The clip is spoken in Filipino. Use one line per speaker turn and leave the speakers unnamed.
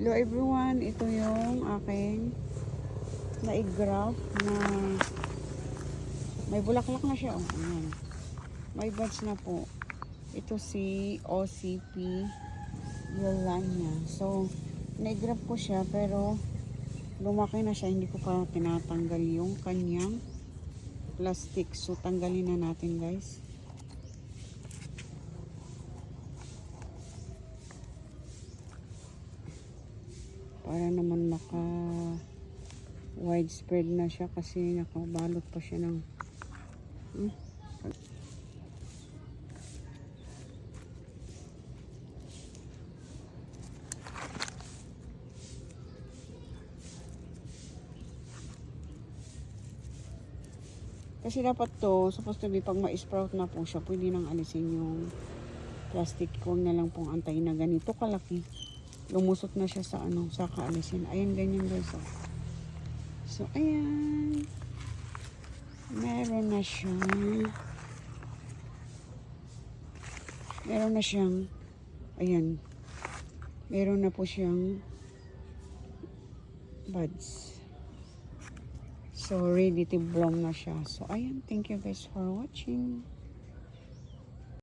Hello everyone, ito yung aking na-graph na may bulaklak na siya. Oh, ayan. May buds na po. Ito si OCP Yolania. So, na-graph ko siya pero lumaki na siya. Hindi ko pa tinatanggal yung kanyang plastic. So, tanggalin na natin guys. Para naman maka widespread na siya kasi nakabalot pa siya ng kasi dapat to supposed to be pag ma-sprout na po siya pwede nang alisin yung plastic. Huwag na lang pong antayin na ganito kalaki lumusot na siya sa sa kaalisin. Ayan, ganyan guys. So, ayan. Meron na siyang ayan. Meron na po siyang buds. So, ready to bloom na siya. So, ayan. Thank you guys for watching.